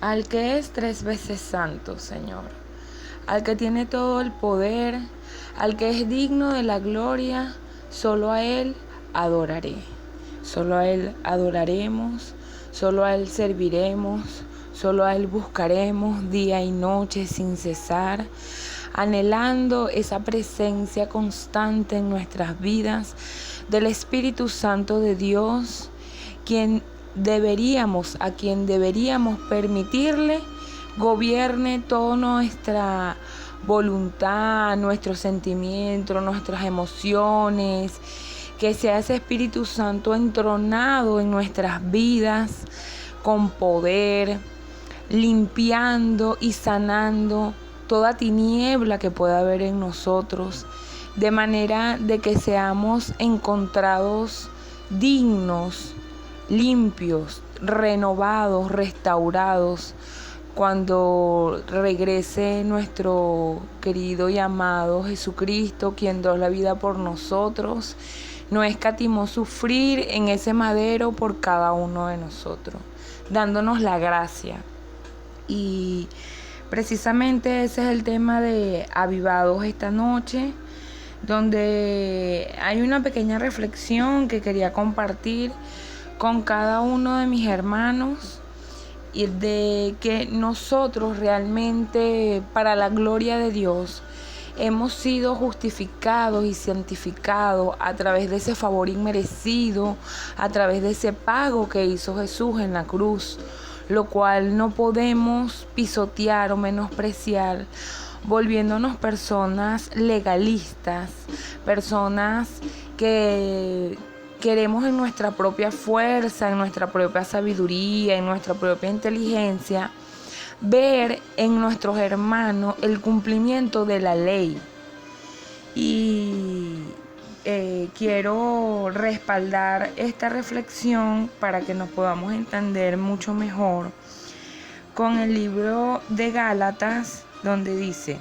al que es 3 veces santo, Señor, al que tiene todo el poder, al que es digno de la gloria, solo a Él adoraré, solo a Él adoraremos, solo a Él serviremos, solo a Él buscaremos día y noche sin cesar, anhelando esa presencia constante en nuestras vidas del Espíritu Santo de Dios, a quien deberíamos permitirle gobierne toda nuestra voluntad, nuestros sentimientos, nuestras emociones, que sea ese Espíritu Santo entronado en nuestras vidas con poder, limpiando y sanando toda tiniebla que pueda haber en nosotros, de manera de que seamos encontrados dignos, limpios, renovados, restaurados, cuando regrese nuestro querido y amado Jesucristo, quien dio la vida por nosotros, no escatimó sufrir en ese madero por cada uno de nosotros, dándonos la gracia. Y precisamente ese es el tema de Avivados esta noche, donde hay una pequeña reflexión que quería compartir con cada uno de mis hermanos, y de que nosotros realmente, para la gloria de Dios, hemos sido justificados y santificados a través de ese favor inmerecido, a través de ese pago que hizo Jesús en la cruz, lo cual no podemos pisotear o menospreciar, volviéndonos personas legalistas, personas que queremos en nuestra propia fuerza, en nuestra propia sabiduría, en nuestra propia inteligencia, ver en nuestros hermanos el cumplimiento de la ley. Y quiero respaldar esta reflexión para que nos podamos entender mucho mejor con el libro de Gálatas, donde dice: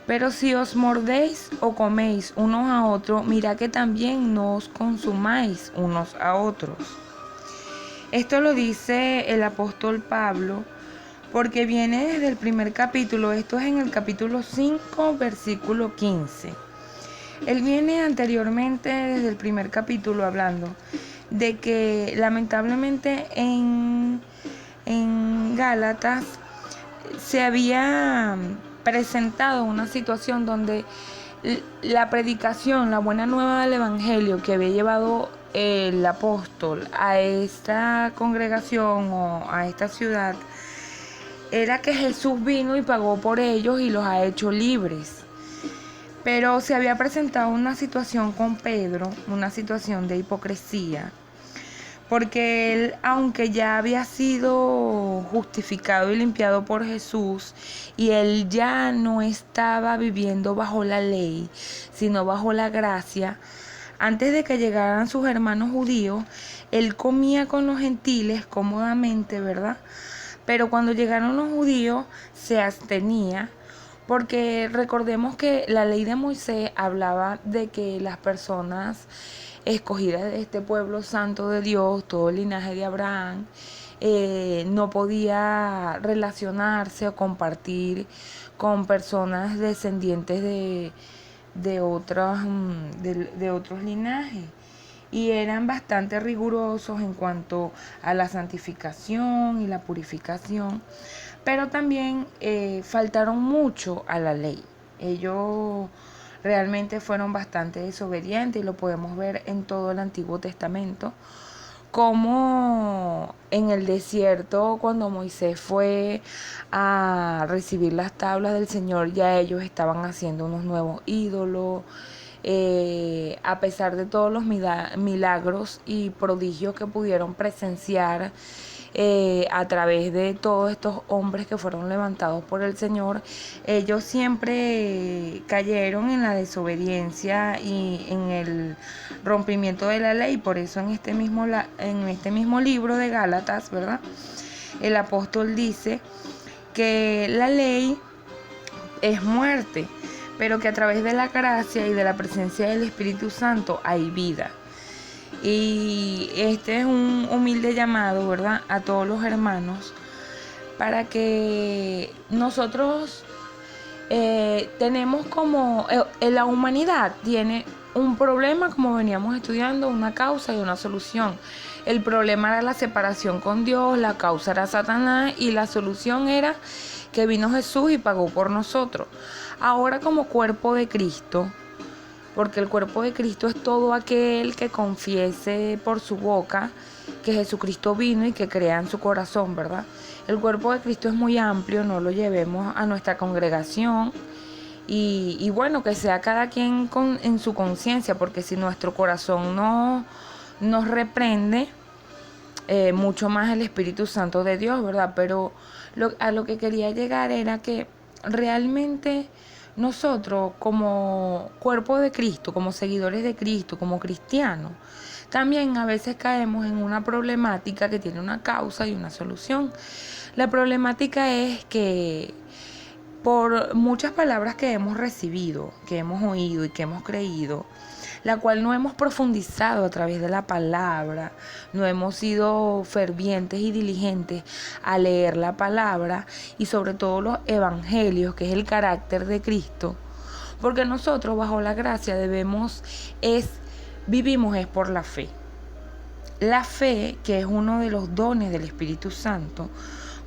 pero si os mordéis o coméis unos a otros, mirad que también no os consumáis unos a otros. Esto lo dice el apóstol Pablo, porque viene desde el primer capítulo. Esto es en el capítulo 5, versículo 15. Él viene anteriormente desde el primer capítulo hablando de que lamentablemente en Gálatas se había presentado una situación donde la predicación, la buena nueva del evangelio que había llevado el apóstol a esta congregación o a esta ciudad, era que Jesús vino y pagó por ellos y los ha hecho libres. Pero se había presentado una situación con Pedro, una situación de hipocresía, porque él, aunque ya había sido justificado y limpiado por Jesús, y él ya no estaba viviendo bajo la ley, sino bajo la gracia, antes de que llegaran sus hermanos judíos, él comía con los gentiles cómodamente, ¿verdad? Pero cuando llegaron los judíos, se abstenía, porque recordemos que la ley de Moisés hablaba de que las personas escogidas de este pueblo santo de Dios, todo el linaje de Abraham, no podía relacionarse o compartir con personas descendientes de otros linajes, y eran bastante rigurosos en cuanto a la santificación y la purificación, pero también faltaron mucho a la ley. Ellos realmente fueron bastante desobedientes, y lo podemos ver en todo el Antiguo Testamento, como en el desierto, cuando Moisés fue a recibir las tablas del Señor, ya ellos estaban haciendo unos nuevos ídolos. A pesar de todos los milagros y prodigios que pudieron presenciar a través de todos estos hombres que fueron levantados por el Señor, ellos siempre cayeron en la desobediencia y en el rompimiento de la ley. Por eso en este mismo libro de Gálatas, ¿verdad?, el apóstol dice que la ley es muerte, pero que a través de la gracia y de la presencia del Espíritu Santo hay vida. Y este es un humilde llamado, ¿verdad?, a todos los hermanos para que nosotros tenemos como, la humanidad tiene un problema, como veníamos estudiando, una causa y una solución. El problema era la separación con Dios, la causa era Satanás y la solución era que vino Jesús y pagó por nosotros. Ahora, como cuerpo de Cristo, porque el cuerpo de Cristo es todo aquel que confiese por su boca que Jesucristo vino y que crea en su corazón, ¿verdad? El cuerpo de Cristo es muy amplio, no lo llevemos a nuestra congregación y bueno, que sea cada quien en su conciencia, porque si nuestro corazón no nos reprende, mucho más el Espíritu Santo de Dios, ¿verdad? Pero a lo que quería llegar era que realmente nosotros como cuerpo de Cristo, como seguidores de Cristo, como cristianos, también a veces caemos en una problemática que tiene una causa y una solución. La problemática es que por muchas palabras que hemos recibido, que hemos oído y que hemos creído, la cual no hemos profundizado a través de la palabra, no hemos sido fervientes y diligentes a leer la palabra y sobre todo los evangelios, que es el carácter de Cristo, porque nosotros bajo la gracia vivimos por la fe. La fe, que es uno de los dones del Espíritu Santo,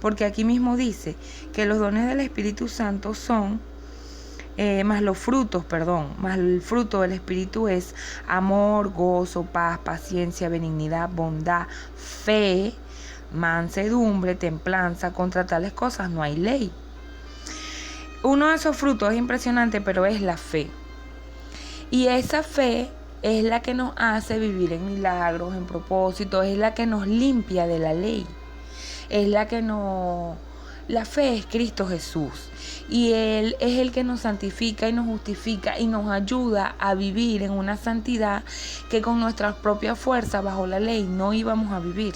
porque aquí mismo dice que los dones del Espíritu Santo son más el fruto del Espíritu es amor, gozo, paz, paciencia, benignidad, bondad, fe, mansedumbre, templanza. Contra tales cosas no hay ley. Uno de esos frutos es impresionante, pero es la fe. Y esa fe es la que nos hace vivir en milagros, en propósitos, es la que nos limpia de la ley. Es la que nos... La fe es Cristo Jesús y Él es el que nos santifica y nos justifica y nos ayuda a vivir en una santidad que con nuestras propias fuerzas bajo la ley no íbamos a vivir.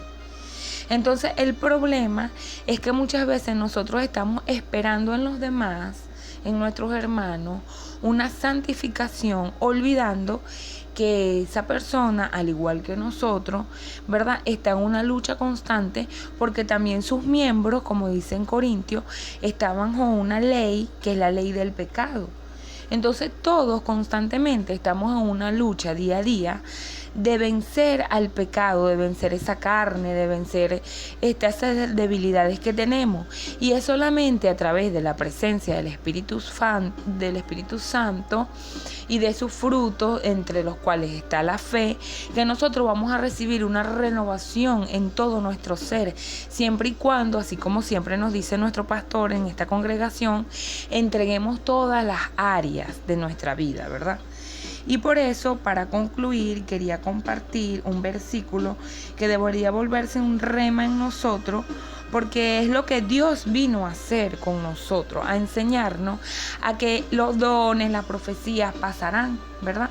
Entonces el problema es que muchas veces nosotros estamos esperando en los demás, en nuestros hermanos, una santificación, olvidando que esa persona, al igual que nosotros, ¿verdad?, está en una lucha constante, porque también sus miembros, como dice en Corintios, estaban bajo una ley que es la ley del pecado. Entonces todos constantemente estamos en una lucha día a día de vencer al pecado, de vencer esa carne, de vencer esas debilidades que tenemos. Y es solamente a través de la presencia del Espíritu Santo y de sus frutos, entre los cuales está la fe, que nosotros vamos a recibir una renovación en todo nuestro ser, siempre y cuando, así como siempre nos dice nuestro pastor en esta congregación, entreguemos todas las áreas de nuestra vida, ¿verdad? Y por eso, para concluir, quería compartir un versículo que debería volverse un rema en nosotros, porque es lo que Dios vino a hacer con nosotros, a enseñarnos a que los dones, las profecías pasarán, ¿verdad?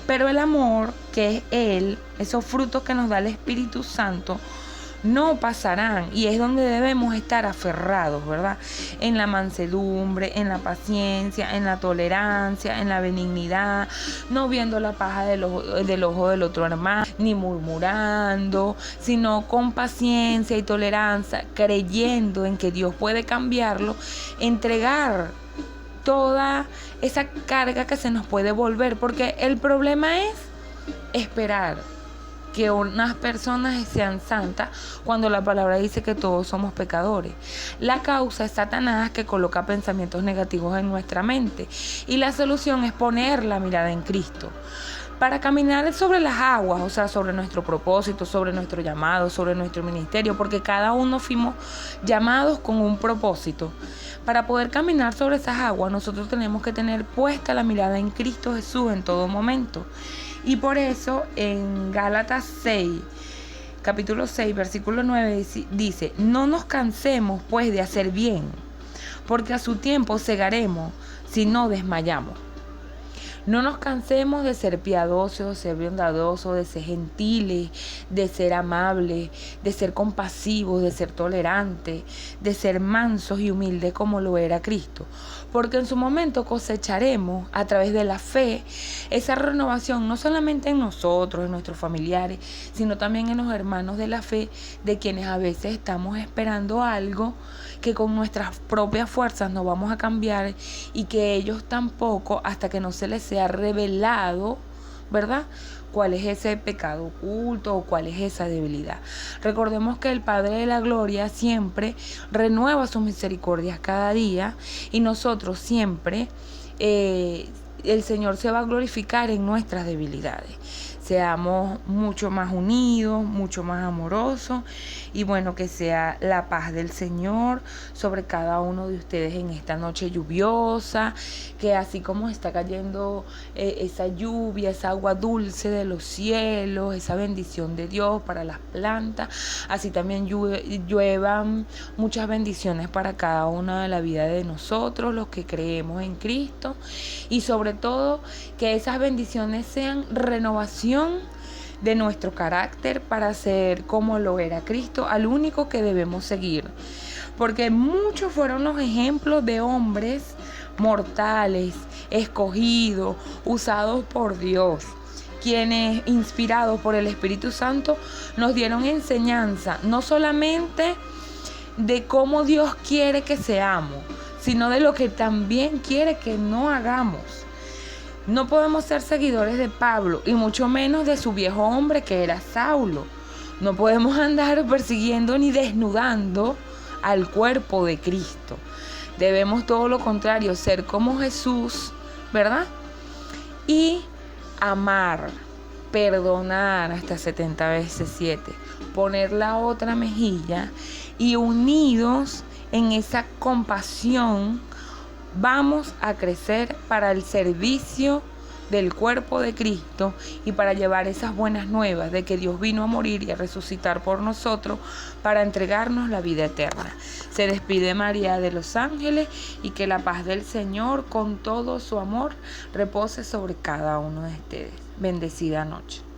Pero el amor, que es Él, esos frutos que nos da el Espíritu Santo, no pasarán, y es donde debemos estar aferrados, ¿verdad? En la mansedumbre, en la paciencia, en la tolerancia, en la benignidad, no viendo la paja del ojo del otro hermano, ni murmurando, sino con paciencia y tolerancia, creyendo en que Dios puede cambiarlo, entregar toda esa carga que se nos puede volver, porque el problema es esperar que unas personas sean santas cuando la palabra dice que todos somos pecadores. La causa es Satanás, que coloca pensamientos negativos en nuestra mente, y la solución es poner la mirada en Cristo para caminar sobre las aguas, o sea, sobre nuestro propósito, sobre nuestro llamado, sobre nuestro ministerio, porque cada uno fuimos llamados con un propósito. Para poder caminar sobre esas aguas, nosotros tenemos que tener puesta la mirada en Cristo Jesús en todo momento. Y por eso en Gálatas 6, capítulo 6, versículo 9 dice: no nos cansemos pues de hacer bien, porque a su tiempo segaremos si no desmayamos. No nos cansemos de ser piadosos, de ser bondadosos, de ser gentiles, de ser amables, de ser compasivos, de ser tolerantes, de ser mansos y humildes como lo era Cristo. Porque en su momento cosecharemos a través de la fe esa renovación, no solamente en nosotros, en nuestros familiares, sino también en los hermanos de la fe, de quienes a veces estamos esperando algo que con nuestras propias fuerzas no vamos a cambiar y que ellos tampoco, hasta que no se les sea revelado, ¿verdad?, cuál es ese pecado oculto o cuál es esa debilidad. Recordemos que el Padre de la Gloria siempre renueva sus misericordias cada día y nosotros siempre, el Señor se va a glorificar en nuestras debilidades. Seamos mucho más unidos, mucho más amorosos y bueno, que sea la paz del Señor sobre cada uno de ustedes en esta noche lluviosa, que así como está cayendo esa lluvia, esa agua dulce de los cielos, esa bendición de Dios para las plantas, así también lluevan muchas bendiciones para cada una de la vida de nosotros, los que creemos en Cristo, y sobre todo que esas bendiciones sean renovación de nuestro carácter para ser como lo era Cristo, al único que debemos seguir. Porque muchos fueron los ejemplos de hombres mortales, escogidos, usados por Dios, quienes, inspirados por el Espíritu Santo, nos dieron enseñanza, no solamente de cómo Dios quiere que seamos, sino de lo que también quiere que no hagamos. No podemos ser seguidores de Pablo y mucho menos de su viejo hombre que era Saulo. No podemos andar persiguiendo ni desnudando al cuerpo de Cristo. Debemos todo lo contrario, ser como Jesús, ¿verdad? Y amar, perdonar hasta 70 veces 7, poner la otra mejilla y unidos en esa compasión vamos a crecer para el servicio del cuerpo de Cristo y para llevar esas buenas nuevas de que Dios vino a morir y a resucitar por nosotros para entregarnos la vida eterna. Se despide María de los ángeles y que la paz del Señor con todo su amor repose sobre cada uno de ustedes. Bendecida noche.